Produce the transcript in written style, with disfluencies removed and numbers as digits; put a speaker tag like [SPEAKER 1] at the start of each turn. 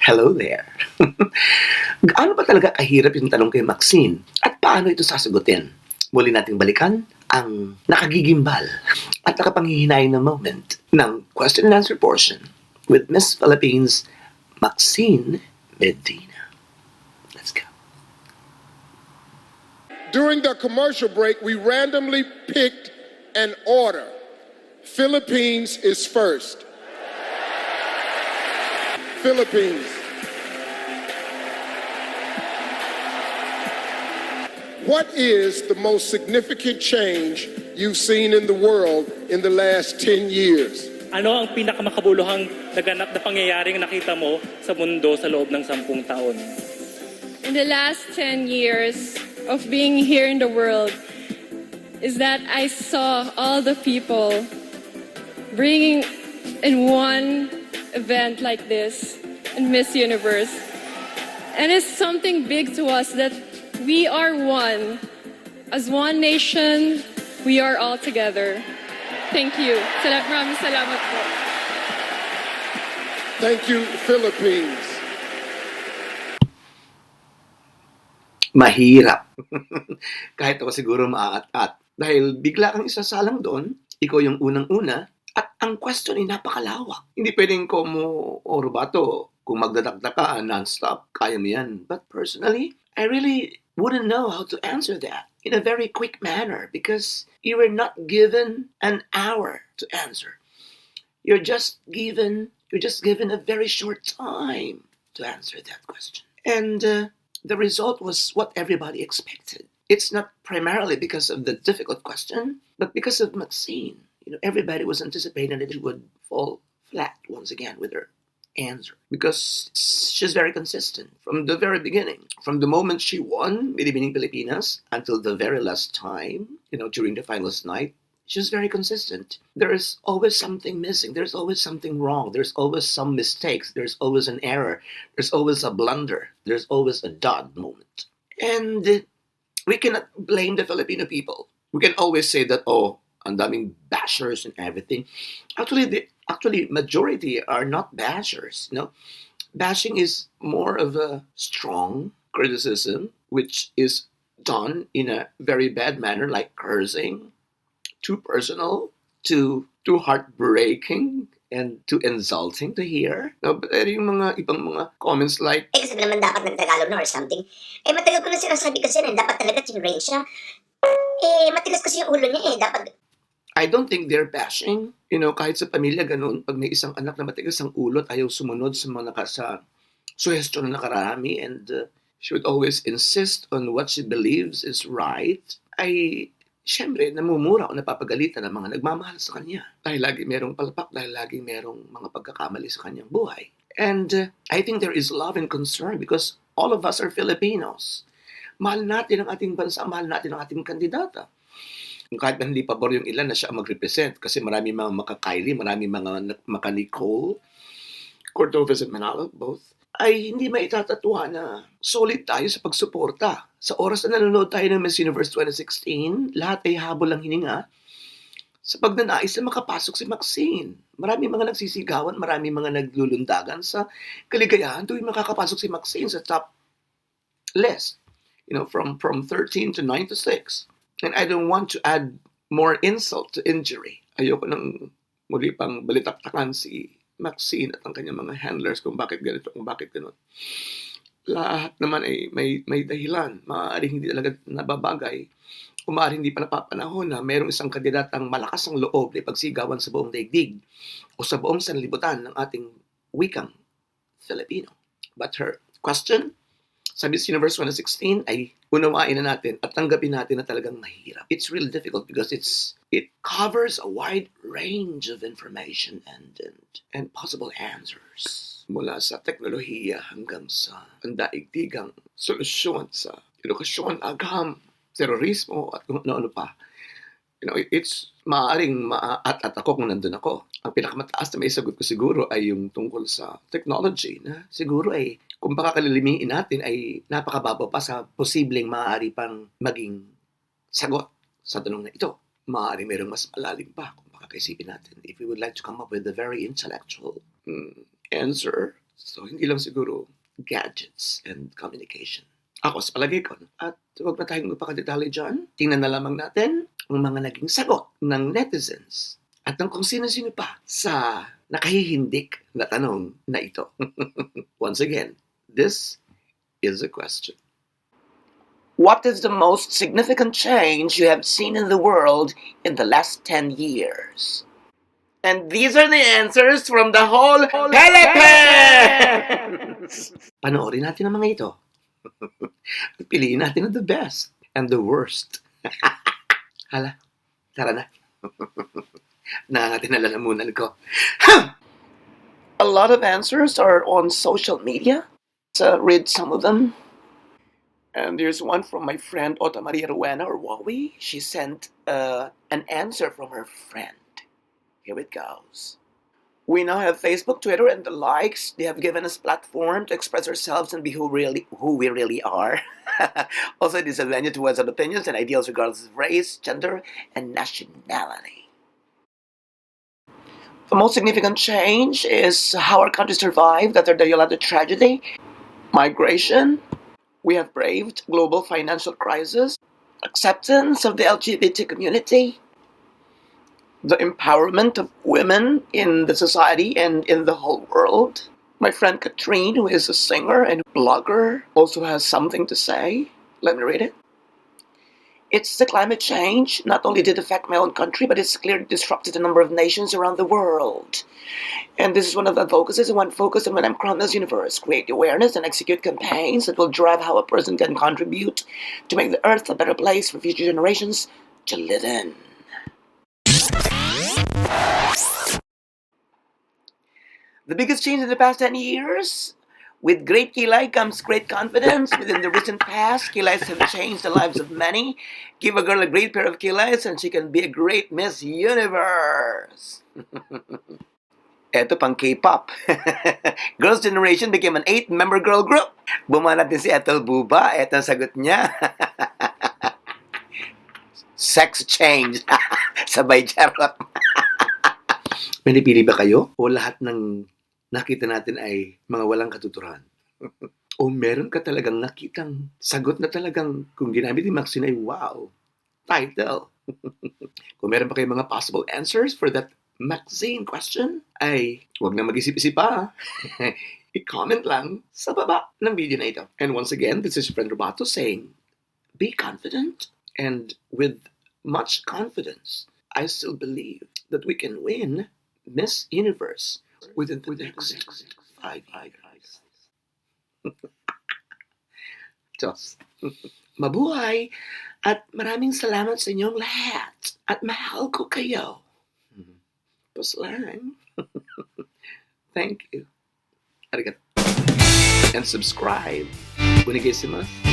[SPEAKER 1] Hello there. Gaano ba talaga kahirap yung tanong kay Maxine at paano ito sasagutin? Muli nating balikan ang nakagigimbal at nakapanghihinayang na moment ng question and answer portion with Miss Philippines, Maxine Medina. Let's go.
[SPEAKER 2] During the commercial break, we randomly picked an order. Philippines is first. Philippines. What is the most significant change you've seen in the world in the last 10 years?
[SPEAKER 3] Ano ang pinakamakabuluhang naganap na pangyayaring nakita mo sa mundo sa loob ng 10 taon?
[SPEAKER 4] In the last 10 years of being here in the world is that I saw all the people bringing in one event like this in Miss Universe. And it's something big to us that we are one. As one nation, we are all together. Thank you. Maraming salamat po.
[SPEAKER 2] Thank you, Philippines.
[SPEAKER 1] Mahirap. Kahit ako siguro maaat-at. Dahil bigla kang isasalang doon, ikaw yung unang-una, at ang question ay napakalawak. Hindi pwedeng komo o rubato kung magdadakdak ka non-stop, kaya mo yan. But personally, I really wouldn't know how to answer that in a very quick manner because you were not given an hour to answer. You're just given a very short time to answer that question. And the result was what everybody expected. It's not primarily because of the difficult question, but because of Maxine. Everybody was anticipating that she would fall flat once again with her answer because she's very consistent from the very beginning. From the moment she won Binibining Pilipinas until the very last time, during the finals night, she's very consistent. There is always something missing. There's always something wrong. There's always some mistakes. There's always an error. There's always a blunder. There's always a dud moment. And we cannot blame the Filipino people. We can always say that, ang daming bashers and everything. Actually, majority are not bashers. Bashing is more of a strong criticism, which is done in a very bad manner, like cursing, too personal, too heartbreaking, and too insulting to hear. Pero yung mga ibang mga comments like,
[SPEAKER 5] kasi naman dapat nagtagalog na or something. Matagal ko na sinasabi kasi na dapat talaga tinrain siya. Matigas kasi yung ulo niya dapat.
[SPEAKER 1] I don't think they're bashing. Kahit sa pamilya ganun, pag may isang anak na matigas ang ulo at ayaw sumunod sa mga suggestion na nakarami and she would always insist on what she believes is right, ay syempre, namumura o napapagalitan ng mga nagmamahal sa kanya. Dahil lagi merong palpak, dahil lagi merong mga pagkakamali sa kanyang buhay. And I think there is love and concern because all of us are Filipinos. Mahal natin ang ating bansa, mahal natin ang ating kandidata. Kahit na hindi pabor yung ilan na siya mag-represent kasi marami mga maka-Kylie, marami mga maka-Nicole, Cordovez and Manalo, both, ay hindi maitatatuwa na solid tayo sa pagsuporta. Sa oras na nanonood tayo ng Miss Universe 2016, lahat ay habol ang hininga sa pagnanais na makapasok si Maxine. Marami mga nagsisigawan, marami mga naglulundagan sa kaligayahan tuwing makakapasok si Maxine sa top list. From 13 to 9 to 6. And I don't want to add more insult to injury. Ayoko nang muli pang balitaktakan si Maxine at ang kanyang mga handlers kung bakit ganito, kung bakit gano'n. Lahat naman ay may dahilan. Maaaring hindi talaga nababagay. O maaaring hindi pa napapanahon na mayroong isang kandidatang malakas ang loob na ipagsigawan sa buong daigdig o sa buong sanlibutan ng ating wikang Filipino. But her question sa Miss Universe 2016 ay unawain na natin at tanggapin natin na talagang mahirap. It's really difficult because it covers a wide range of information and possible answers. Mula sa teknolohiya hanggang sa pandaigdigang solusyon sa edukasyon, agham, terorismo at kung ano pa. It's maaaring maaat-at ako kung nandun ako. Ang pinakamataas na may sagot ko siguro ay yung tungkol sa technology na siguro ay kung pakakalilimiin natin ay napakababa pa sa posibleng maaari pang maging sagot sa tanong na ito. Maaari mayroong mas malalim pa kung makakaisipin natin. If we would like to come up with a very intellectual answer So, hindi lang siguro gadgets and communication. Ako, sa palagay ko, at huwag na tayong magpakadetalye dyan. Tingnan na lamang natin ang mga naging sagot ng netizens at ng kung sino-sino pa sa nakahihindik na tanong na ito. Once again, this is a question. What is the most significant change you have seen in the world in the last 10 years? And these are the answers from the whole Philippines! Panoorin natin ang mga ito. At piliin natin ang the best and the worst. Hala, tara na. Nangangatin na lalamunan ko. A lot of answers are on social media. Let's read some of them. And there's one from my friend Ota Maria Rowena or Wawi. She sent an answer from her friend. Here it goes. We now have Facebook, Twitter, and the likes. They have given us platform to express ourselves and be who we really are. Also, it is a venue to voice our opinions and ideals regardless of race, gender, and nationality. The most significant change is how our country survived after the Yolanda tragedy, migration. We have braved global financial crisis, acceptance of the LGBT community, the empowerment of women in the society and in the whole world. My friend Katrine, who is a singer and blogger, also has something to say. Let me read it. It's the climate change. Not only did it affect my own country, but it's clearly disrupted a number of nations around the world. And this is one of the focuses, and one focus on Madame Crown's universe. Create awareness and execute campaigns that will drive how a person can contribute to make the earth a better place for future generations to live in. The biggest change in the past 10 years? With great kilay comes great confidence. Within the recent past, kilays have changed the lives of many. Give a girl a great pair of kilays and she can be a great Miss Universe. Eto pang K-pop. Girls' Generation became an 8-member girl group. Bumanat din si Ethel Buba. Eto ang sagot niya. Sex change. Sabay charot. May napili ba kayo? O lahat ng nakita natin ay mga walang katuturan? O meron ka talagang nakitang sagot na talagang kung ginamit ni Maxine ay wow, title. Kung meron pa kayong mga possible answers for that Maxine question, ay huwag na mag-isip-isip pa. I-comment lang sa baba ng video na ito. And once again, this is your friend Robato saying, be confident. And with much confidence, I still believe that we can win Miss Universe within the next 5 years. Diyos. Mabuhay at maraming salamat sa inyong lahat at mahal ko kayo. Paslang. Thank you. Arigato. And subscribe. Kunigesimasu.